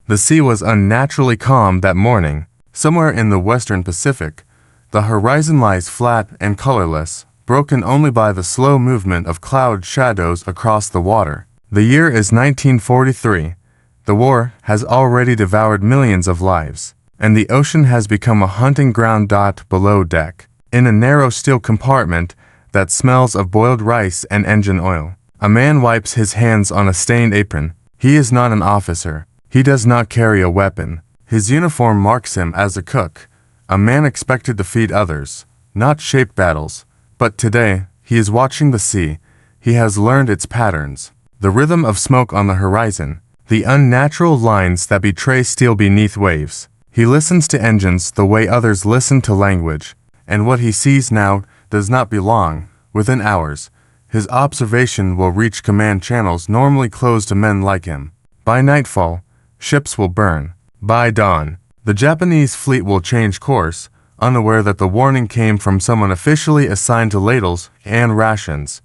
The sea was unnaturally calm that morning. Somewhere in the western Pacific, the horizon lies flat and colorless, broken only by the slow movement of cloud shadows across the water. The year is 1943. The war has already devoured millions of lives, and the ocean has become a hunting ground. Below deck, in a narrow steel compartment that smells of boiled rice and engine oil, a man wipes his hands on a stained apron. He is not an officer. He does not carry a weapon. His uniform marks him as a cook, a man expected to feed others, not shape battles. But today, he is watching the sea. He has learned its patterns, the rhythm of smoke on the horizon, the unnatural lines that betray steel beneath waves. He listens to engines the way others listen to language, and what he sees now does not belong. Within hours, his observation will reach command channels normally closed to men like him. By nightfall, ships will burn. By dawn, the Japanese fleet will change course, unaware that the warning came from someone officially assigned to ladles and rations.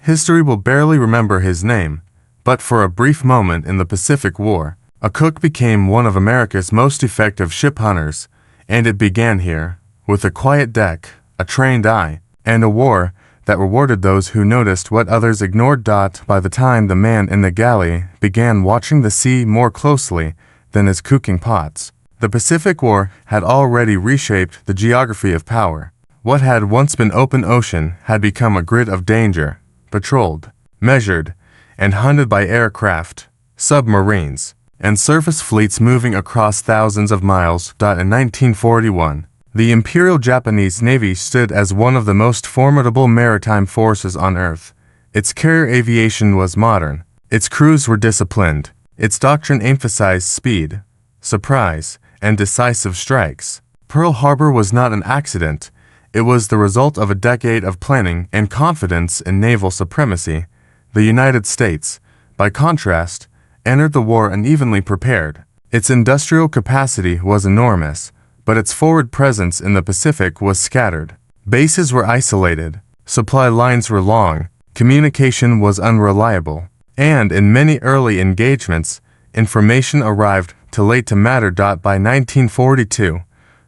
History will barely remember his name, but for a brief moment in the Pacific War, a cook became one of America's most effective ship hunters, and it began here, with a quiet deck, a trained eye, and a war that rewarded those who noticed what others ignored. By the time the man in the galley began watching the sea more closely than his cooking pots, the Pacific War had already reshaped the geography of power. What had once been open ocean had become a grid of danger, patrolled, measured, and hunted by aircraft, submarines, and surface fleets moving across thousands of miles. In 1941, the Imperial Japanese Navy stood as one of the most formidable maritime forces on Earth. Its carrier aviation was modern, its crews were disciplined, its doctrine emphasized speed, surprise, and decisive strikes. Pearl Harbor was not an accident. It was the result of a decade of planning and confidence in naval supremacy. The United States, by contrast, entered the war unevenly prepared. Its industrial capacity was enormous, but its forward presence in the Pacific was scattered. Bases were isolated, supply lines were long, communication was unreliable, and in many early engagements, information arrived too late to matter. By 1942,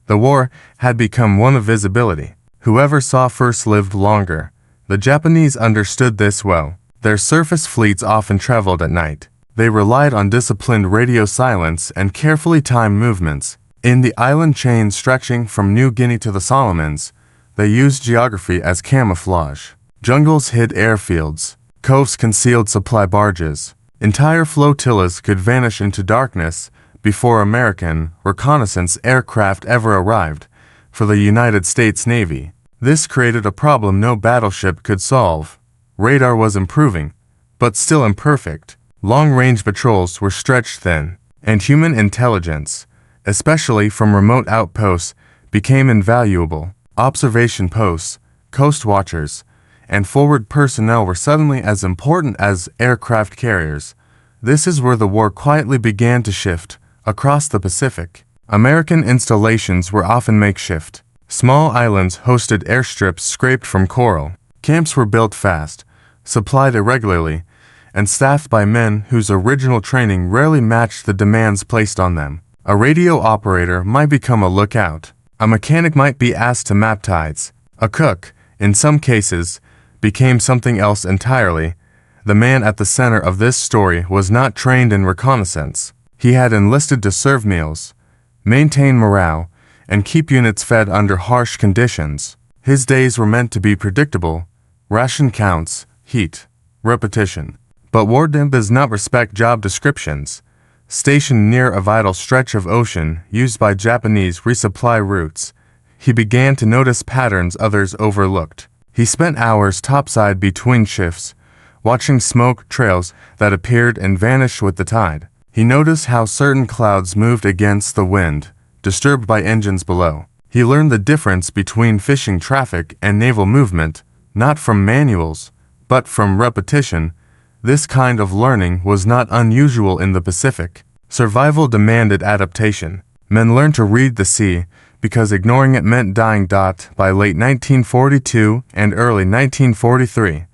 the war had become one of visibility. Whoever saw first lived longer. The Japanese understood this well. Their surface fleets often traveled at night. They relied on disciplined radio silence and carefully timed movements. In the island chain stretching from New Guinea to the Solomons, they used geography as camouflage. Jungles hid airfields. Coves concealed supply barges. Entire flotillas could vanish into darkness before American reconnaissance aircraft ever arrived. For the United States Navy, this created a problem no battleship could solve. Radar was improving, but still imperfect. Long-range patrols were stretched thin, and human intelligence, especially from remote outposts, became invaluable. Observation posts, coast watchers, and forward personnel were suddenly as important as aircraft carriers. This is where the war quietly began to shift. Across the Pacific, American installations were often makeshift. Small islands hosted airstrips scraped from coral. Camps were built fast, supplied irregularly, and staffed by men whose original training rarely matched the demands placed on them. A radio operator might become a lookout. A mechanic might be asked to map tides. A cook, in some cases, became something else entirely. The man at the center of this story was not trained in reconnaissance. He had enlisted to serve meals, maintain morale, and keep units fed under harsh conditions. His days were meant to be predictable: ration counts, heat, repetition. But war does not respect job descriptions. Stationed near a vital stretch of ocean used by Japanese resupply routes, he began to notice patterns others overlooked. He spent hours topside between shifts, watching smoke trails that appeared and vanished with the tide. He noticed how certain clouds moved against the wind, disturbed by engines below. He learned the difference between fishing traffic and naval movement, not from manuals, but from repetition. This kind of learning was not unusual in the Pacific. Survival demanded adaptation. Men learned to read the sea because ignoring it meant dying. By late 1942 and early 1943,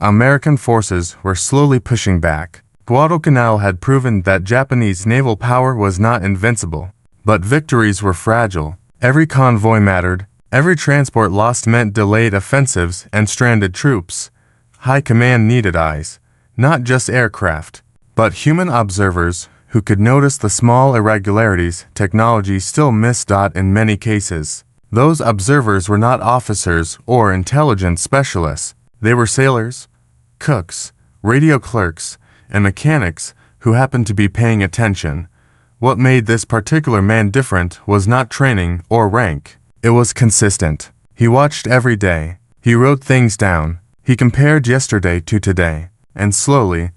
American forces were slowly pushing back. Guadalcanal had proven that Japanese naval power was not invincible. But victories were fragile. Every convoy mattered. Every transport lost meant delayed offensives and stranded troops. High command needed eyes, not just aircraft, but human observers who could notice the small irregularities technology still missed. In many cases, those observers were not officers or intelligence specialists. They were sailors, cooks, radio clerks, and mechanics who happened to be paying attention. What made this particular man different was not training or rank. It was consistent. He watched every day. He wrote things down. He compared yesterday to today. And slowly,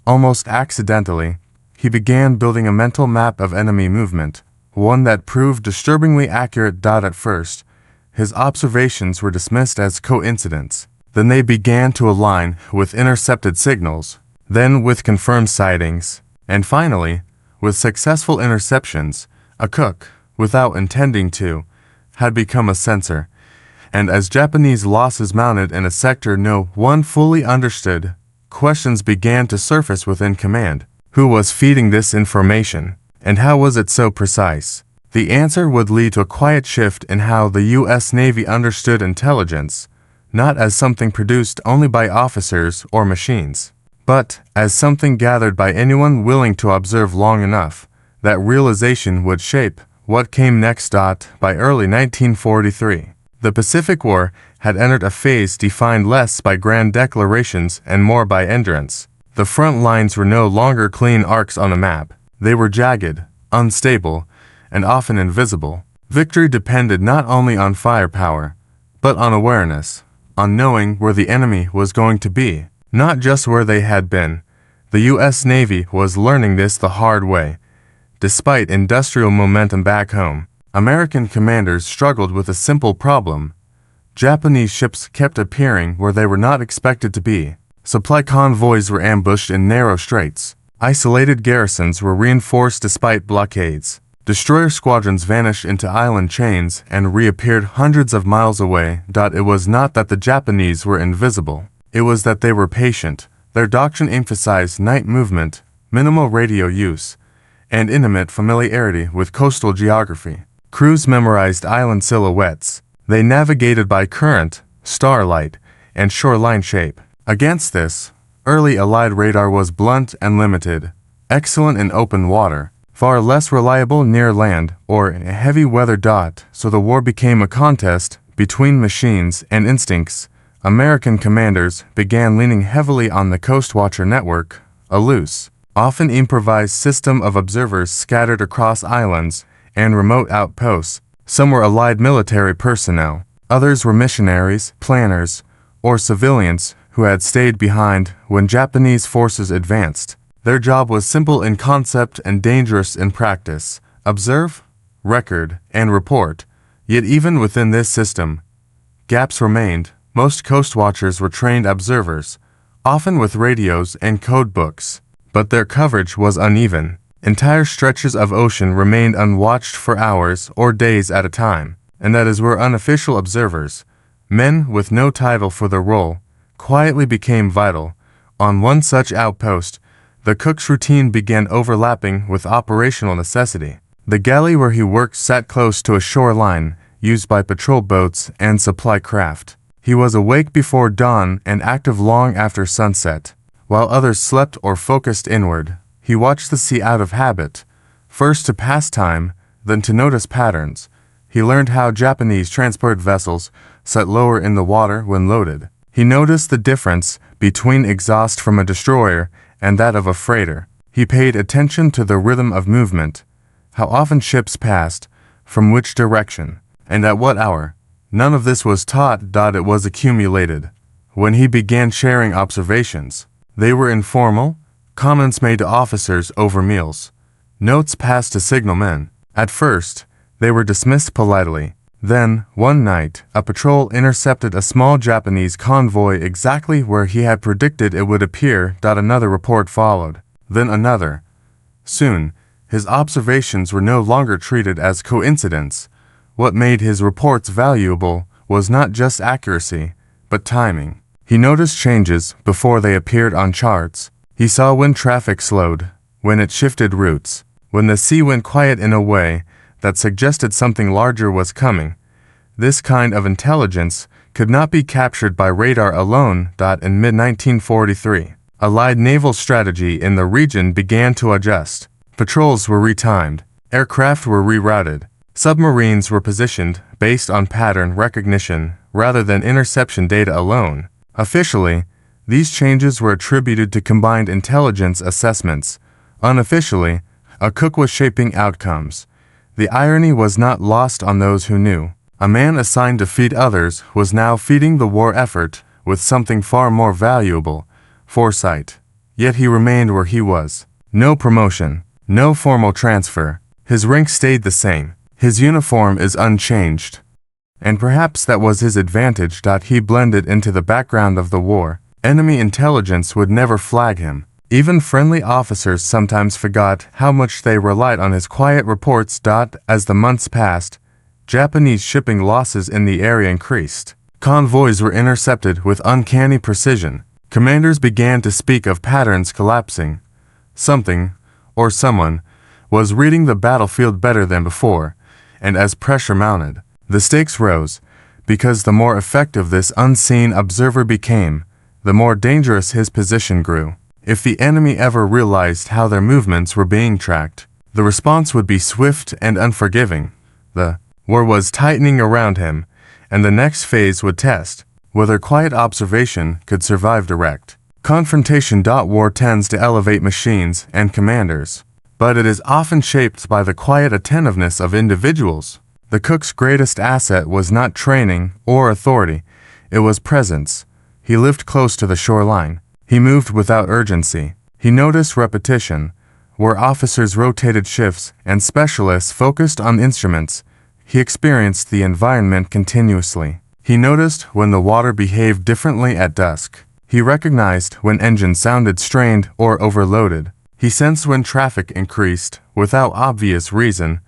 almost accidentally, he began building a mental map of enemy movement, one that proved disturbingly accurate. At first, his observations were dismissed as coincidence. Then they began to align with intercepted signals, then with confirmed sightings, and finally, with successful interceptions. A cook, without intending to, had become a sensor, and as Japanese losses mounted in a sector no one fully understood, questions began to surface within command. Who was feeding this information, and how was it so precise? The answer would lead to a quiet shift in how the U.S. Navy understood intelligence, not as something produced only by officers or machines, but as something gathered by anyone willing to observe long enough. That realization would shape what came next. By early 1943, the Pacific War had entered a phase defined less by grand declarations and more by endurance. The front lines were no longer clean arcs on a map. They were jagged, unstable, and often invisible. Victory depended not only on firepower, but on awareness, on knowing where the enemy was going to be, not just where they had been. The U.S. Navy was learning this the hard way. Despite industrial momentum back home, American commanders struggled with a simple problem. Japanese ships kept appearing where they were not expected to be. Supply convoys were ambushed in narrow straits. Isolated garrisons were reinforced despite blockades. Destroyer squadrons vanished into island chains and reappeared hundreds of miles away. It was not that the Japanese were invisible. It was that they were patient. Their doctrine emphasized night movement, minimal radio use, and intimate familiarity with coastal geography. Crews memorized island silhouettes. They navigated by current, starlight, and shoreline shape. Against this, early Allied radar was blunt and limited, excellent in open water, far less reliable near land or in a heavy weather. So the war became a contest between machines and instincts. American commanders began leaning heavily on the Coast Watcher network, a loose, often improvised system of observers scattered across islands and remote outposts. Some were Allied military personnel, others were missionaries, planners, or civilians who had stayed behind when Japanese forces advanced. Their job was simple in concept and dangerous in practice: observe, record, and report. Yet even within this system, gaps remained. Most coast watchers were trained observers, often with radios and code books, but their coverage was uneven. Entire stretches of ocean remained unwatched for hours or days at a time, and that is where unofficial observers, men with no title for their role, quietly became vital. On one such outpost, the cook's routine began overlapping with operational necessity. The galley where he worked sat close to a shoreline used by patrol boats and supply craft. He was awake before dawn and active long after sunset. While others slept or focused inward, he watched the sea out of habit, first to pass time, then to notice patterns. He learned how Japanese transport vessels sat lower in the water when loaded. He noticed the difference between exhaust from a destroyer and that of a freighter. He paid attention to the rhythm of movement, how often ships passed, from which direction, and at what hour. None of this was taught. It was accumulated. When he began sharing observations, they were informal, comments made to officers over meals, notes passed to signalmen. At first, they were dismissed politely. Then, one night, a patrol intercepted a small Japanese convoy exactly where he had predicted it would appear. Another report followed, then another. Soon, his observations were no longer treated as coincidence. What made his reports valuable was not just accuracy, but timing. He noticed changes before they appeared on charts. He saw when traffic slowed, when it shifted routes, when the sea went quiet in a way that suggested something larger was coming. This kind of intelligence could not be captured by radar alone. In mid-1943, Allied naval strategy in the region began to adjust. Patrols were retimed, aircraft were rerouted, submarines were positioned based on pattern recognition rather than interception data alone. Officially, these changes were attributed to combined intelligence assessments. Unofficially, a cook was shaping outcomes. The irony was not lost on those who knew. A man assigned to feed others was now feeding the war effort with something far more valuable: foresight. Yet he remained where he was. No promotion, no formal transfer. His rank stayed the same. His uniform is unchanged. And perhaps that was his advantage. He blended into the background of the war. Enemy intelligence would never flag him. Even friendly officers sometimes forgot how much they relied on his quiet reports. As the months passed, Japanese shipping losses in the area increased. Convoys were intercepted with uncanny precision. Commanders began to speak of patterns collapsing. Something, or someone, was reading the battlefield better than before, and as pressure mounted, the stakes rose, because the more effective this unseen observer became, the more dangerous his position grew. If the enemy ever realized how their movements were being tracked, the response would be swift and unforgiving. The war was tightening around him, and the next phase would test whether quiet observation could survive direct confrontation. War tends to elevate machines and commanders, but it is often shaped by the quiet attentiveness of individuals. The cook's greatest asset was not training or authority, it was presence. He lived close to the shoreline. He moved without urgency. He noticed repetition, where officers rotated shifts and specialists focused on instruments. He experienced the environment continuously. He noticed when the water behaved differently at dusk. He recognized when engines sounded strained or overloaded. He sensed when traffic increased without obvious reason.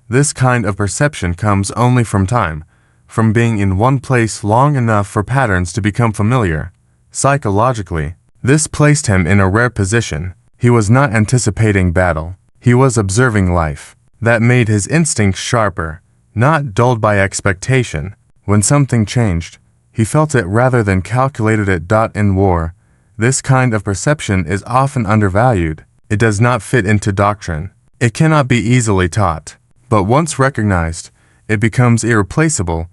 This kind of perception comes only from time, from being in one place long enough for patterns to become familiar. Psychologically, this placed him in a rare position. He was not anticipating battle. He was observing life. That made his instincts sharper, not dulled by expectation. When something changed, he felt it rather than calculated it. In war, this kind of perception is often undervalued. It does not fit into doctrine. It cannot be easily taught. But once recognized, it becomes irreplaceable.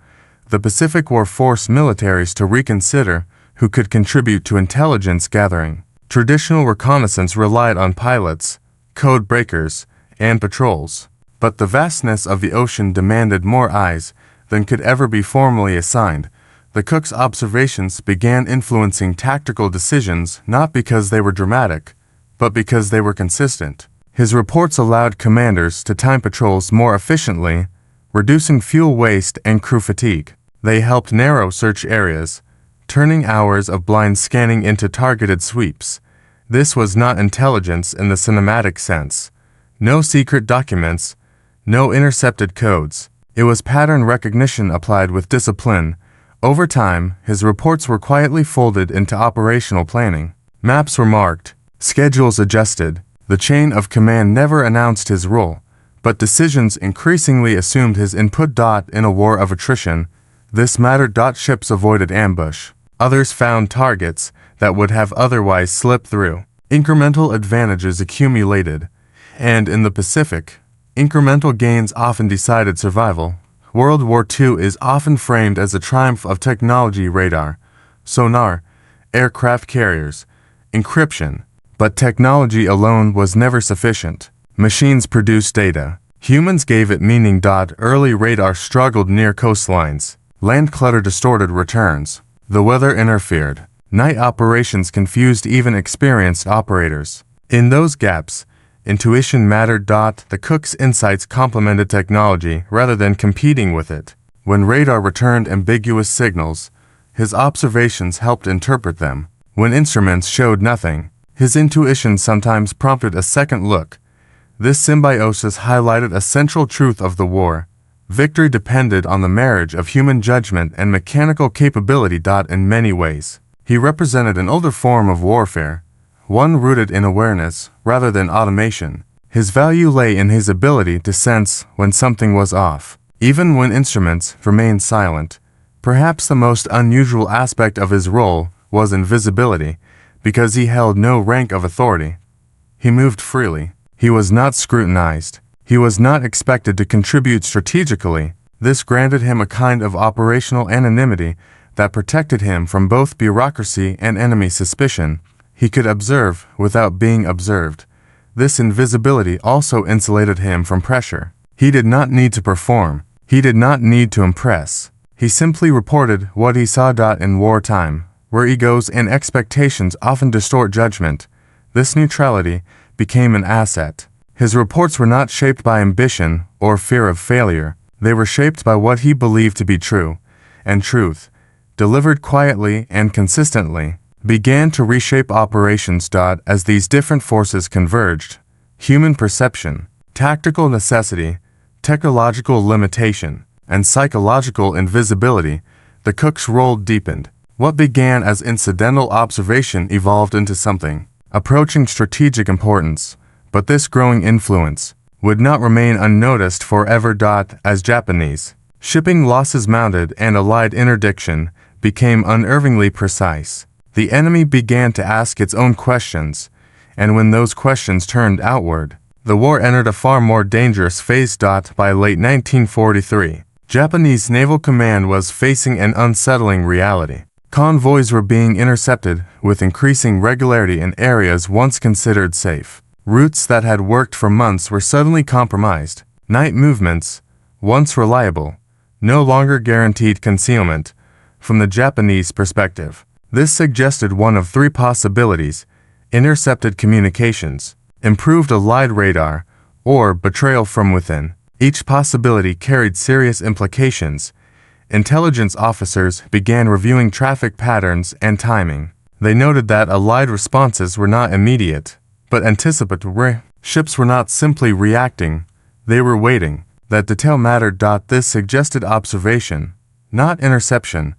The Pacific War forced militaries to reconsider who could contribute to intelligence gathering. Traditional reconnaissance relied on pilots, code breakers, and patrols. But the vastness of the ocean demanded more eyes than could ever be formally assigned. The cook's observations began influencing tactical decisions not because they were dramatic, but because they were consistent. His reports allowed commanders to time patrols more efficiently, reducing fuel waste and crew fatigue. They helped narrow search areas, turning hours of blind scanning into targeted sweeps. This was not intelligence in the cinematic sense. No secret documents, no intercepted codes. It was pattern recognition applied with discipline. Over time, his reports were quietly folded into operational planning. Maps were marked, schedules adjusted. The chain of command never announced his role, but decisions increasingly assumed his input. In a war of attrition, this mattered. Ships avoided ambush. Others found targets that would have otherwise slipped through. Incremental advantages accumulated, and in the Pacific, incremental gains often decided survival. World War II is often framed as a triumph of technology: radar, sonar, aircraft carriers, encryption. But technology alone was never sufficient. Machines produced data. Humans gave it meaning. Early radar struggled near coastlines. Land clutter distorted returns. The weather interfered. Night operations confused even experienced operators. In those gaps, intuition mattered. The cook's insights complemented technology rather than competing with it. When radar returned ambiguous signals, his observations helped interpret them. When instruments showed nothing, his intuition sometimes prompted a second look. This symbiosis highlighted a central truth of the war. Victory depended on the marriage of human judgment and mechanical capability. In many ways, he represented an older form of warfare, one rooted in awareness rather than automation. His value lay in his ability to sense when something was off, even when instruments remained silent. Perhaps the most unusual aspect of his role was invisibility, because he held no rank of authority. He moved freely. He was not scrutinized. He was not expected to contribute strategically. This granted him a kind of operational anonymity that protected him from both bureaucracy and enemy suspicion. He could observe without being observed. This invisibility also insulated him from pressure. He did not need to perform. He did not need to impress. He simply reported what he saw. In wartime, where egos and expectations often distort judgment, this neutrality became an asset. His reports were not shaped by ambition or fear of failure. They were shaped by what he believed to be true, and truth, delivered quietly and consistently, began to reshape operations. As these different forces converged, human perception, tactical necessity, technological limitation, and psychological invisibility, the cook's role deepened. What began as incidental observation evolved into something approaching strategic importance, but this growing influence would not remain unnoticed forever. As Japanese shipping losses mounted and Allied interdiction became unerringly precise, the enemy began to ask its own questions, and when those questions turned outward, the war entered a far more dangerous phase. By late 1943, Japanese naval command was facing an unsettling reality. Convoys were being intercepted with increasing regularity in areas once considered safe. Routes that had worked for months were suddenly compromised. Night movements, once reliable, no longer guaranteed concealment. From the Japanese perspective, this suggested one of three possibilities: intercepted communications, improved Allied radar, or betrayal from within. Each possibility carried serious implications. Intelligence officers began reviewing traffic patterns and timing. They noted that Allied responses were not immediate, but anticipatory. Ships were not simply reacting, they were waiting. That detail mattered. This suggested observation, not interception.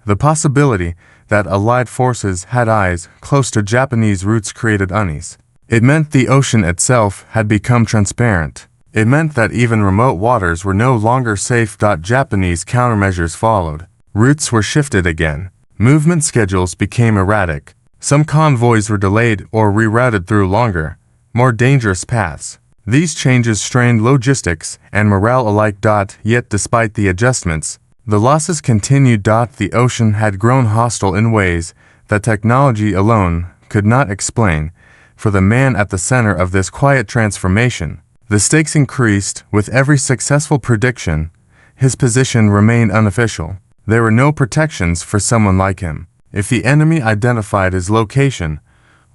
The possibility that Allied forces had eyes close to Japanese routes created unease. It meant the ocean itself had become transparent. It meant that even remote waters were no longer safe. Japanese countermeasures followed. Routes were shifted again. Movement schedules became erratic. Some convoys were delayed or rerouted through longer, more dangerous paths. These changes strained logistics and morale alike. Yet despite the adjustments, the losses continued. The ocean had grown hostile in ways that technology alone could not explain. For the man at the center of this quiet transformation, the stakes increased with every successful prediction. His position remained unofficial. There were no protections for someone like him. If the enemy identified his location,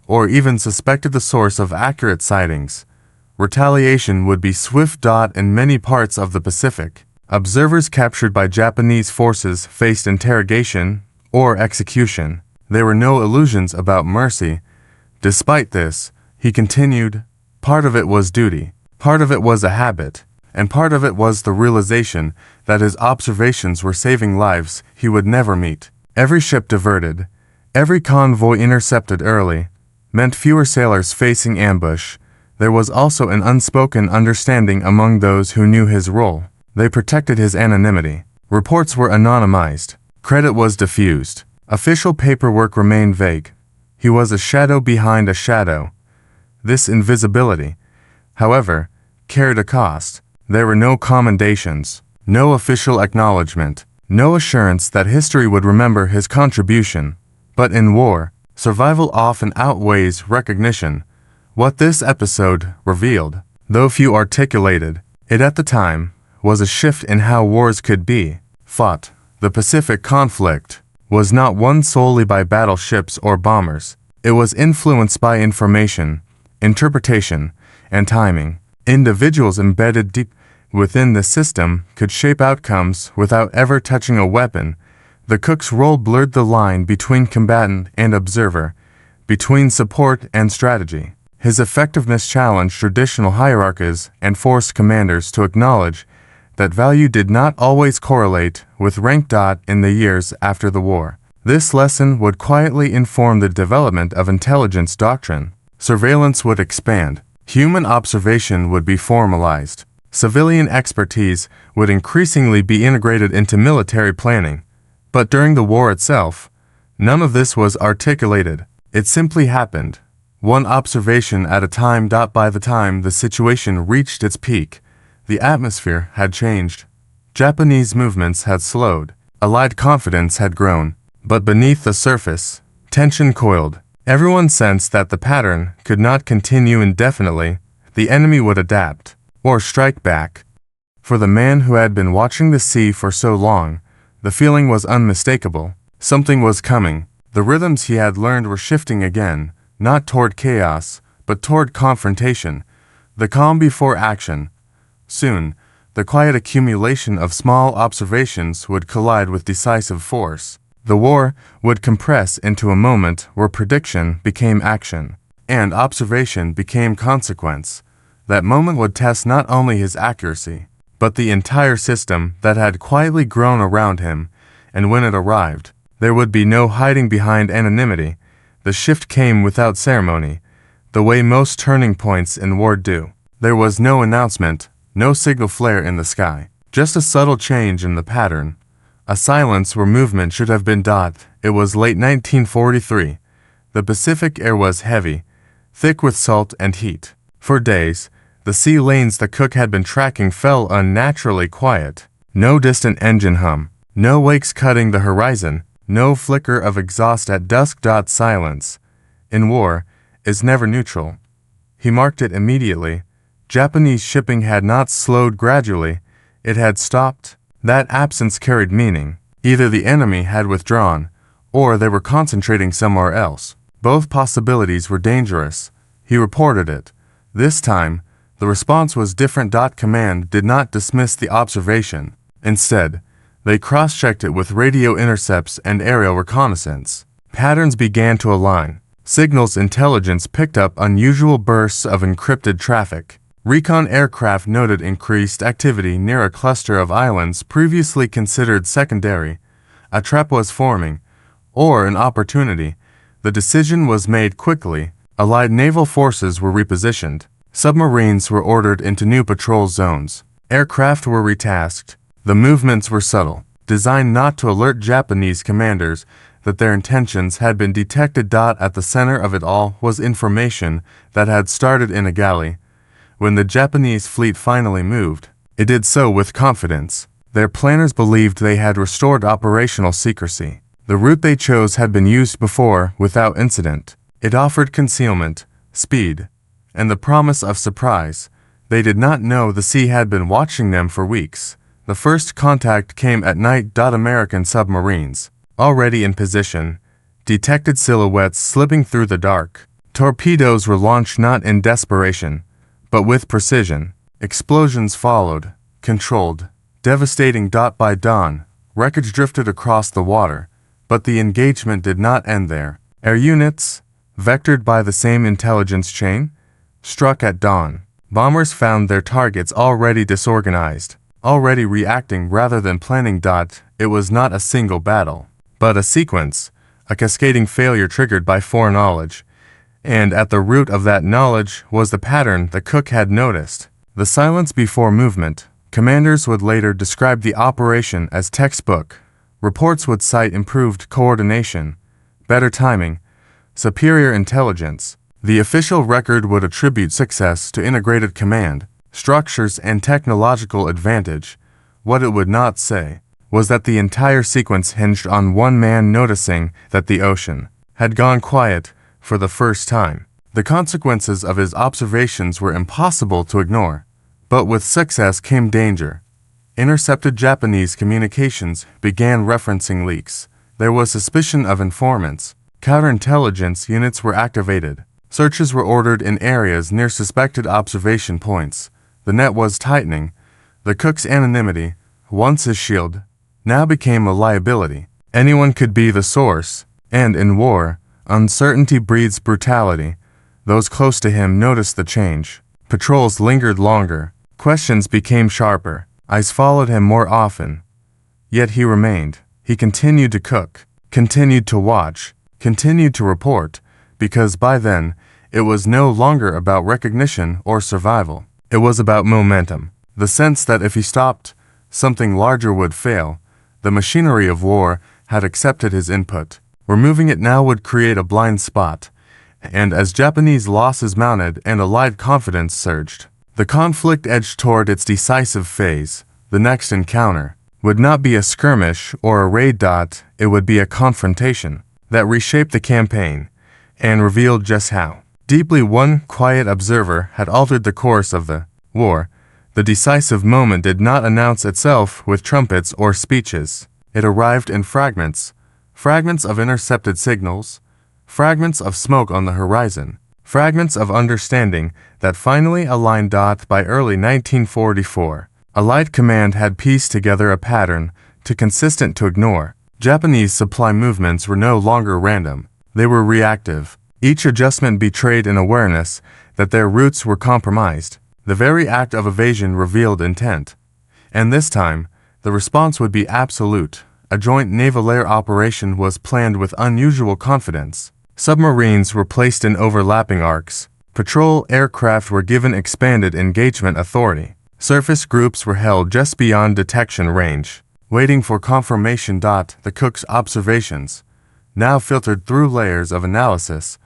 or even suspected the source of accurate sightings, retaliation would be swift. In many parts of the Pacific, observers captured by Japanese forces faced interrogation or execution. There were no illusions about mercy. Despite this, he continued, part of it was duty, part of it was a habit, and part of it was the realization that his observations were saving lives he would never meet. Every ship diverted, every convoy intercepted early, meant fewer sailors facing ambush. There was also an unspoken understanding among those who knew his role. They protected his anonymity. Reports were anonymized. Credit was diffused. Official paperwork remained vague. He was a shadow behind a shadow. This invisibility, however, carried a cost. There were no commendations, no official acknowledgement, no assurance that history would remember his contribution. But in war, survival often outweighs recognition. What this episode revealed, though few articulated it at the time, was a shift in how wars could be fought. The Pacific conflict was not won solely by battleships or bombers. It was influenced by information, interpretation, and timing. Individuals embedded deep within the system could shape outcomes without ever touching a weapon. The cook's role blurred the line between combatant and observer, between support and strategy. His effectiveness challenged traditional hierarchies and forced commanders to acknowledge that value did not always correlate with rank. In the years after the war, This lesson would quietly inform the development of intelligence doctrine. Surveillance would expand. Human observation would be formalized. Civilian expertise would increasingly be integrated into military planning. But during the war itself, none of this was articulated. It simply happened, one observation at a time. By the time the situation reached its peak, the atmosphere had changed. Japanese movements had slowed. Allied confidence had grown. But beneath the surface, tension coiled. Everyone sensed that the pattern could not continue indefinitely. The enemy would adapt, or strike back. For the man who had been watching the sea for so long, the feeling was unmistakable. Something was coming. The rhythms he had learned were shifting again, not toward chaos, but toward confrontation. The calm before action. Soon, the quiet accumulation of small observations would collide with decisive force. The war would compress into a moment where prediction became action, and observation became consequence. That moment would test not only his accuracy, but the entire system that had quietly grown around him, and when it arrived, there would be no hiding behind anonymity. The shift came without ceremony, the way most turning points in war do. There was no announcement, no signal flare in the sky, just a subtle change in the pattern. A silence where movement should have been. It was late 1943. The Pacific air was heavy, thick with salt and heat. For days, the sea lanes the cook had been tracking fell unnaturally quiet. No distant engine hum, no wakes cutting the horizon, no flicker of exhaust at dusk. Silence, in war, is never neutral. He marked it immediately. Japanese shipping had not slowed gradually, it had stopped. That absence carried meaning. Either the enemy had withdrawn, or they were concentrating somewhere else. Both possibilities were dangerous. He reported it. This time, the response was different. Command did not dismiss the observation. Instead, they cross-checked it with radio intercepts and aerial reconnaissance. Patterns began to align. Signals intelligence picked up unusual bursts of encrypted traffic. Recon aircraft noted increased activity near a cluster of islands previously considered secondary. A trap was forming, or an opportunity. The decision was made quickly. Allied naval forces were repositioned. Submarines were ordered into new patrol zones. Aircraft were retasked. The movements were subtle, designed not to alert Japanese commanders that their intentions had been detected. At the center of it all was information that had started in a galley. When the Japanese fleet finally moved, it did so with confidence. Their planners believed they had restored operational secrecy. The route they chose had been used before without incident. It offered concealment, speed, and the promise of surprise. They did not know the sea had been watching them for weeks. The first contact came at night. American submarines, already in position, detected silhouettes slipping through the dark. Torpedoes were launched not in desperation, but with precision. Explosions followed, controlled, devastating. By dawn, wreckage drifted across the water, but the engagement did not end there. Air units, vectored by the same intelligence chain, struck at dawn. Bombers found their targets already disorganized, already reacting rather than planning. It was not a single battle, but a sequence, a cascading failure triggered by foreknowledge. And at the root of that knowledge was the pattern the cook had noticed. The silence before movement. Commanders would later describe the operation as textbook. Reports would cite improved coordination, better timing, superior intelligence. The official record would attribute success to integrated command, structures, and technological advantage. What it would not say was that the entire sequence hinged on one man noticing that the ocean had gone quiet for the first time. The consequences of his observations were impossible to ignore. But with success came danger. Intercepted Japanese communications began referencing leaks. There was suspicion of informants. Counterintelligence units were activated. Searches were ordered in areas near suspected observation points. The net was tightening. The cook's anonymity, once his shield, now became a liability. Anyone could be the source, and in war, uncertainty breeds brutality. Those close to him noticed the change. Patrols lingered longer. Questions became sharper. Eyes followed him more often. Yet he remained. He continued to cook, continued to watch, continued to report, because by then, it was no longer about recognition or survival. It was about momentum, the sense that if he stopped, something larger would fail. The machinery of war had accepted his input. Removing it now would create a blind spot, and as Japanese losses mounted and Allied confidence surged, the conflict edged toward its decisive phase. The next encounter would not be a skirmish or a raid. It would be a confrontation that reshaped the campaign and revealed just how deeply one quiet observer had altered the course of the war. The decisive moment did not announce itself with trumpets or speeches. It arrived in fragments of intercepted signals, fragments of smoke on the horizon, fragments of understanding that finally aligned. By early 1944, Allied command had pieced together a pattern too consistent to ignore. Japanese supply movements were no longer random. They were reactive. Each adjustment betrayed an awareness that their routes were compromised. The very act of evasion revealed intent. And this time, the response would be absolute. A joint naval air operation was planned with unusual confidence. Submarines were placed in overlapping arcs. Patrol aircraft were given expanded engagement authority. Surface groups were held just beyond detection range, waiting for confirmation. The cook's observations, now filtered through layers of analysis,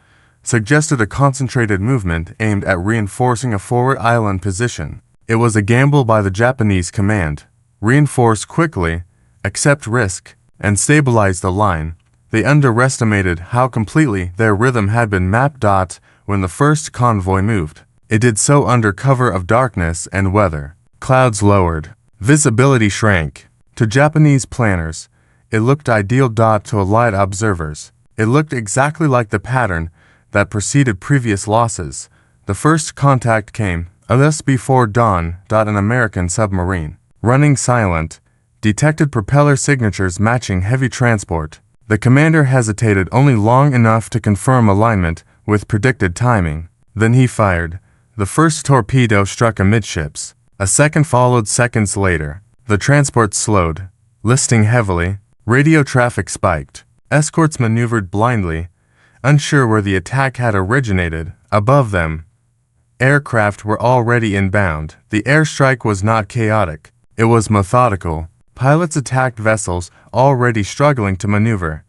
suggested a concentrated movement aimed at reinforcing a forward island position. It was a gamble by the Japanese command. Reinforce quickly, accept risk, and stabilize the line. They underestimated how completely their rhythm had been mapped. When the first convoy moved, it did so under cover of darkness and weather. Clouds lowered. Visibility shrank. To Japanese planners, it looked ideal. To Allied observers, it looked exactly like the pattern that preceded previous losses. The first contact came just before dawn. An American submarine, running silent, detected propeller signatures matching heavy transport. The commander hesitated only long enough to confirm alignment with predicted timing. Then he fired. The first torpedo struck amidships. A second followed seconds later. The transport slowed, listing heavily. Radio traffic spiked. Escorts maneuvered blindly, unsure where the attack had originated. Above them, aircraft were already inbound. The airstrike was not chaotic. It was methodical. Pilots attacked vessels already struggling to maneuver,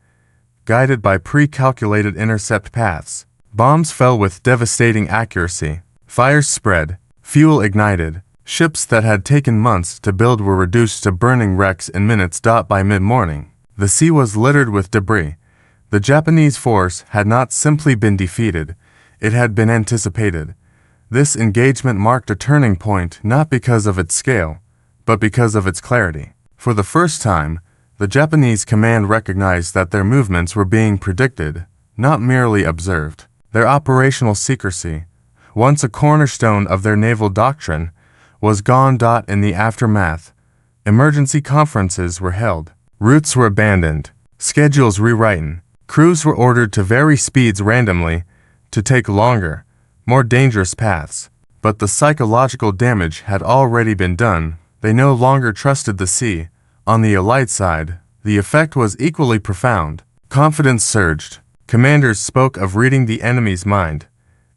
guided by pre-calculated intercept paths. Bombs fell with devastating accuracy. Fires spread. Fuel ignited. Ships that had taken months to build were reduced to burning wrecks in minutes. By mid-morning, the sea was littered with debris. The Japanese force had not simply been defeated, it had been anticipated. This engagement marked a turning point not because of its scale, but because of its clarity. For the first time, the Japanese command recognized that their movements were being predicted, not merely observed. Their operational secrecy, once a cornerstone of their naval doctrine, was gone. In the aftermath, emergency conferences were held, routes were abandoned, schedules rewritten, crews were ordered to vary speeds randomly, to take longer, more dangerous paths. But the psychological damage had already been done. They no longer trusted the sea. On the Allied side, the effect was equally profound. Confidence surged. Commanders spoke of reading the enemy's mind.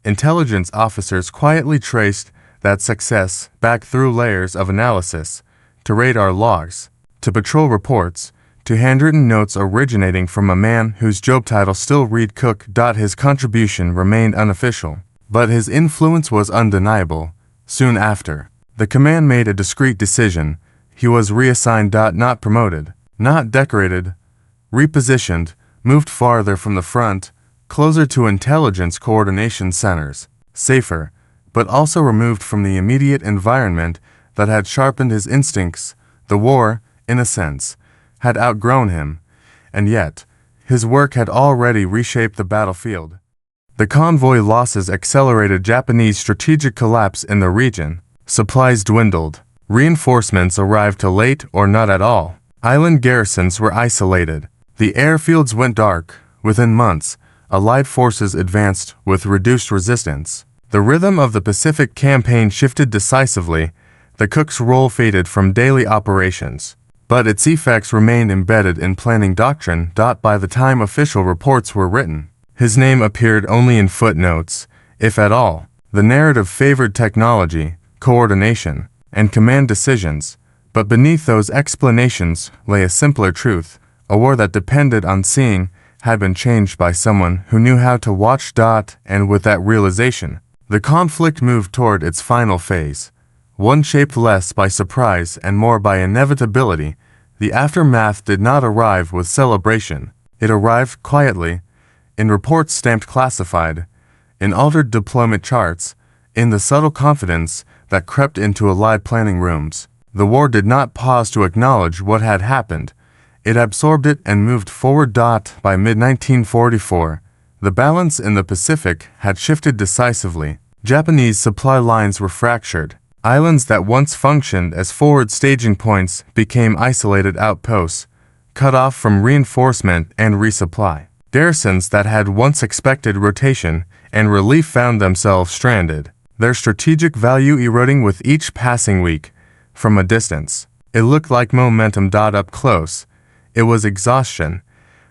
Intelligence officers quietly traced that success back through layers of analysis, to radar logs, to patrol reports, to handwritten notes originating from a man whose job title still read Cook. His contribution remained unofficial, but his influence was undeniable. Soon after, the command made a discreet decision. He was reassigned. Not promoted, not decorated, repositioned, moved farther from the front, closer to intelligence coordination centers, safer, but also removed from the immediate environment that had sharpened his instincts. The war, in a sense, had outgrown him, and yet, his work had already reshaped the battlefield. The convoy losses accelerated Japanese strategic collapse in the region. Supplies dwindled. Reinforcements arrived too late or not at all. Island garrisons were isolated. The airfields went dark. Within months, Allied forces advanced with reduced resistance. The rhythm of the Pacific campaign shifted decisively. The cook's role faded from daily operations. but its effects remained embedded in planning doctrine. By the time official reports were written, his name appeared only in footnotes, if at all. The narrative favored technology, coordination, and command decisions, but beneath those explanations lay a simpler truth. A war that depended on seeing had been changed by someone who knew how to watch. And with that realization, the conflict moved toward its final phase, one shaped less by surprise and more by inevitability. The aftermath did not arrive with celebration. It arrived quietly, in reports stamped classified, in altered deployment charts, in the subtle confidence that crept into allied planning rooms. The war did not pause to acknowledge what had happened. It absorbed it and moved forward. By mid-1944, the balance in the Pacific had shifted decisively. Japanese supply lines were fractured. Islands that once functioned as forward staging points became isolated outposts, cut off from reinforcement and resupply. Garrisons that had once expected rotation and relief found themselves stranded, their strategic value eroding with each passing week. From a distance, it looked like momentum. Up close, it was exhaustion.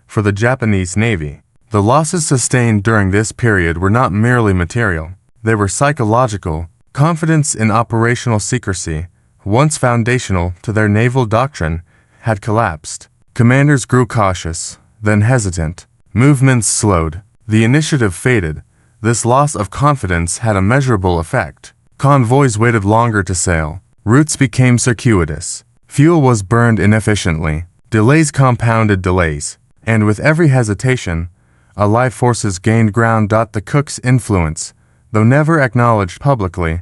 For the Japanese Navy, the losses sustained during this period were not merely material. They were psychological. Confidence in operational secrecy, once foundational to their naval doctrine, had collapsed. Commanders grew cautious, then hesitant. Movements slowed. The initiative faded. This loss of confidence had a measurable effect. Convoys waited longer to sail. Routes became circuitous. Fuel was burned inefficiently. Delays compounded delays. And with every hesitation, Allied forces gained ground. The cook's influence, though never acknowledged publicly,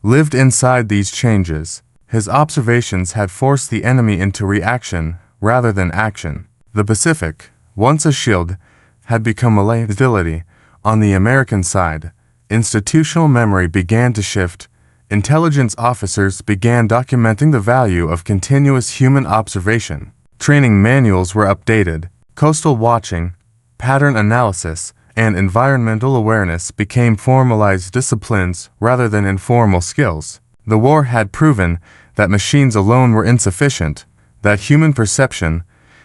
lived inside these changes. His observations had forced the enemy into reaction rather than action. The Pacific, once a shield, had become a liability. On the American side, institutional memory began to shift. Intelligence officers began documenting the value of continuous human observation. Training manuals were updated. Coastal watching, pattern analysis, and environmental awareness became formalized disciplines rather than informal skills. The war had proven that machines alone were insufficient, that human perception,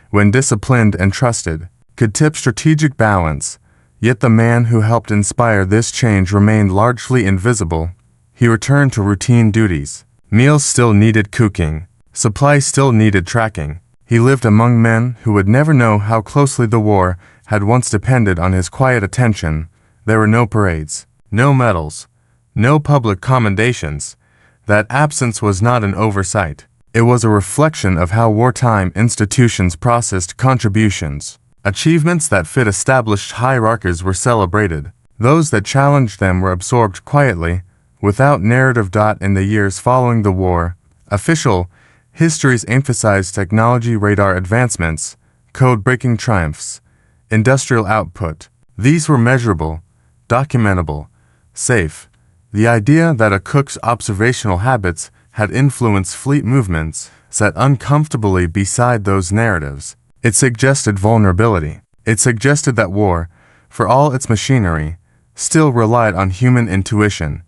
when disciplined and trusted, could tip strategic balance. Yet the man who helped inspire this change remained largely invisible. He returned to routine duties. Meals still needed cooking. Supplies still needed tracking. He lived among men who would never know how closely the war had once depended on his quiet attention. There were no parades, no medals, no public commendations. That absence was not an oversight. It was a reflection of how wartime institutions processed contributions. Achievements that fit established hierarchies were celebrated. Those that challenged them were absorbed quietly, without narrative. In the years following the war, official histories emphasized technology, radar advancements, code-breaking triumphs, industrial output. These were measurable, documentable, safe. The idea that a cook's observational habits had influenced fleet movements sat uncomfortably beside those narratives. It suggested vulnerability. It suggested that war, for all its machinery, still relied on human intuition,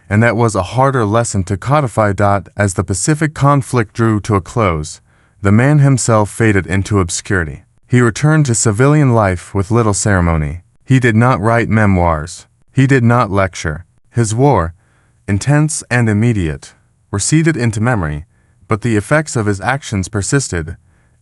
and that was a harder lesson to codify. As the Pacific conflict drew to a close, the man himself faded into obscurity. He returned to civilian life with little ceremony. He did not write memoirs. He did not lecture. His war, intense and immediate, receded into memory, but the effects of his actions persisted.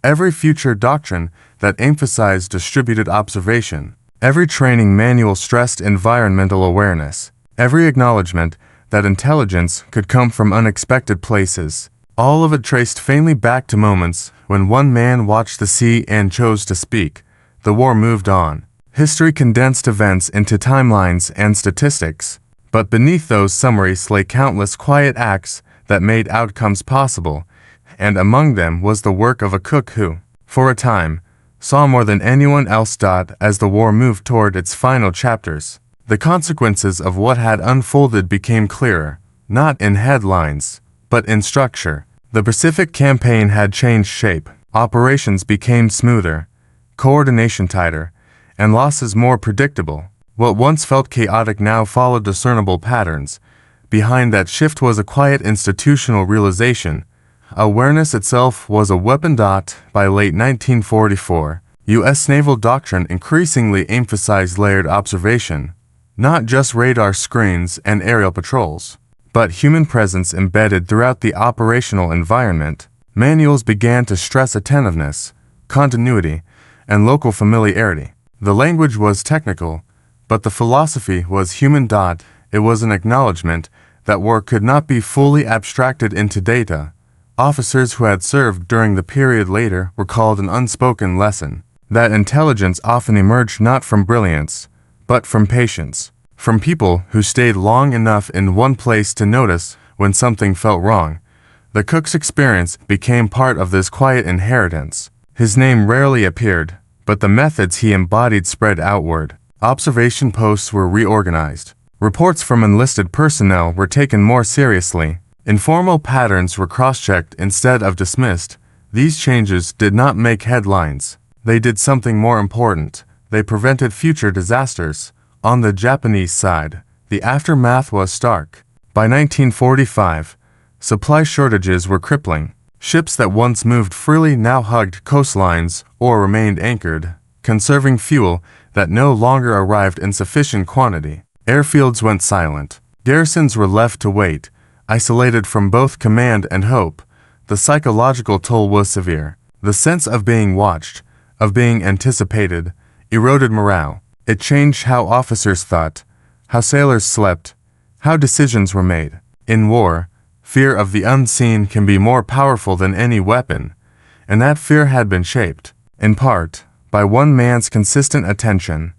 Every future doctrine that emphasized distributed observation, every training manual stressed environmental awareness, every acknowledgement that intelligence could come from unexpected places, all of it traced faintly back to moments when one man watched the sea and chose to speak. The war moved on. History condensed events into timelines and statistics, but beneath those summaries lay countless quiet acts that made outcomes possible, and among them was the work of a cook who, for a time, saw more than anyone else. As the war moved toward its final chapters, the consequences of what had unfolded became clearer, not in headlines, but in structure. The Pacific campaign had changed shape. Operations became smoother, coordination tighter, and losses more predictable. What once felt chaotic now followed discernible patterns. Behind that shift was a quiet institutional realization. Awareness itself was a weapon. By late 1944, U.S. naval doctrine increasingly emphasized layered observation, not just radar screens and aerial patrols, but human presence embedded throughout the operational environment. Manuals began to stress attentiveness, continuity, and local familiarity. The language was technical, but the philosophy was human. It was an acknowledgement that war could not be fully abstracted into data. Officers who had served during the period later recalled an unspoken lesson, that intelligence often emerged not from brilliance, but from patience, from people who stayed long enough in one place to notice when something felt wrong. The cook's experience became part of this quiet inheritance. His name rarely appeared, but the methods he embodied spread outward. Observation posts were reorganized. Reports from enlisted personnel were taken more seriously. Informal patterns were cross-checked instead of dismissed. These changes did not make headlines. They did something more important. They prevented future disasters. On the Japanese side, the aftermath was stark. By 1945, supply shortages were crippling. Ships that once moved freely now hugged coastlines or remained anchored, conserving fuel that no longer arrived in sufficient quantity. Airfields went silent. Garrisons were left to wait, isolated from both command and hope. The psychological toll was severe. The sense of being watched, of being anticipated, eroded morale. It changed how officers thought, how sailors slept, how decisions were made. In war, fear of the unseen can be more powerful than any weapon, and that fear had been shaped, in part, by one man's consistent attention.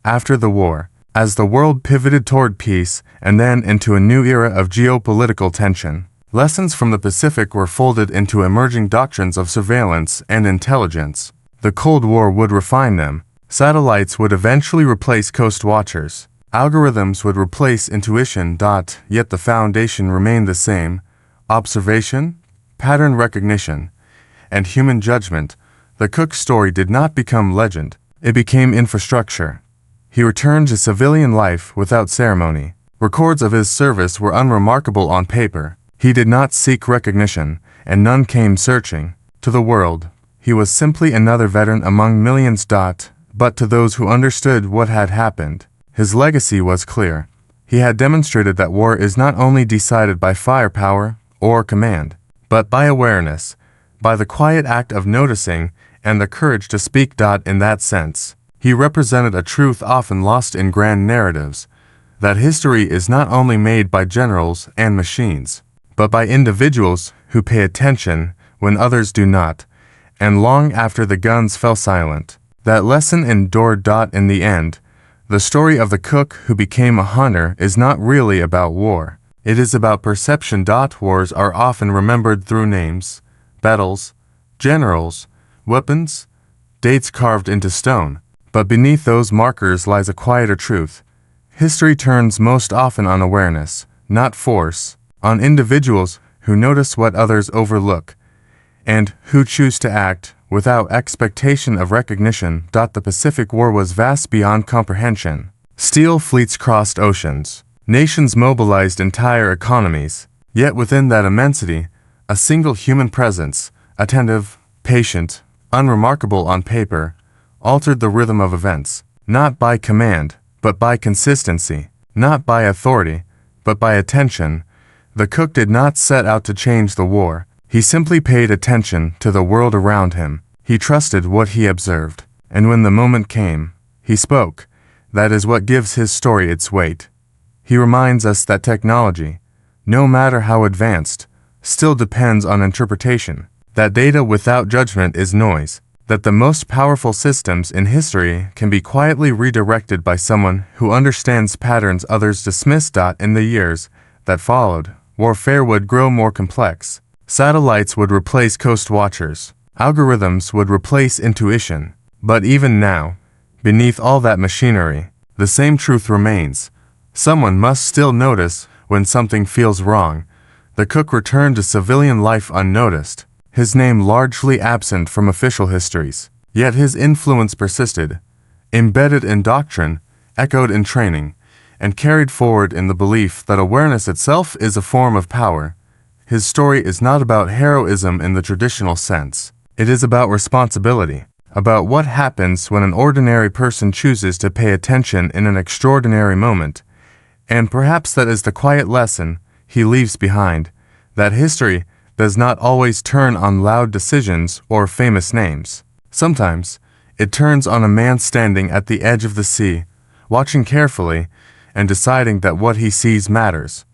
After the war, as the world pivoted toward peace and then into a new era of geopolitical tension, lessons from the Pacific were folded into emerging doctrines of surveillance and intelligence. The Cold War would refine them. Satellites would eventually replace coast watchers. Algorithms would replace intuition. Yet the foundation remained the same: observation, pattern recognition, and human judgment. The Cook story did not become legend. It became infrastructure. He returned to civilian life without ceremony. Records of his service were unremarkable on paper. He did not seek recognition, and none came searching. To the world, he was simply another veteran among millions. But to those who understood what had happened, his legacy was clear. He had demonstrated that war is not only decided by firepower or command, but by awareness, by the quiet act of noticing and the courage to speak. In that sense, he represented a truth often lost in grand narratives, that history is not only made by generals and machines, but by individuals who pay attention when others do not, and long after the guns fell silent. That lesson endured. In the end, the story of the cook who became a hunter is not really about war. It is about perception. Wars are often remembered through names, battles, generals, weapons, dates carved into stone. But beneath those markers lies a quieter truth. History turns most often on awareness, not force, on individuals who notice what others overlook, and who choose to act without expectation of recognition. The Pacific War was vast beyond comprehension. Steel fleets crossed oceans. Nations mobilized entire economies. Yet within that immensity, a single human presence, attentive, patient, unremarkable on paper, altered the rhythm of events, not by command, but by consistency, not by authority, but by attention. The cook did not set out to change the war. He simply paid attention to the world around him. He trusted what he observed, and when the moment came, he spoke. That is what gives his story its weight. He reminds us that technology, no matter how advanced, still depends on interpretation, that data without judgment is noise, that the most powerful systems in history can be quietly redirected by someone who understands patterns others dismissed. In the years that followed, warfare would grow more complex. Satellites would replace coast watchers. Algorithms would replace intuition. But even now, beneath all that machinery, the same truth remains. Someone must still notice when something feels wrong. The cook returned to civilian life unnoticed, his name largely absent from official histories. Yet his influence persisted, embedded in doctrine, echoed in training, and carried forward in the belief that awareness itself is a form of power. his story is not about heroism in the traditional sense. It is about responsibility, about what happens when an ordinary person chooses to pay attention in an extraordinary moment. And perhaps that is the quiet lesson he leaves behind, that history does not always turn on loud decisions or famous names. Sometimes, it turns on a man standing at the edge of the sea, watching carefully and deciding that what he sees matters.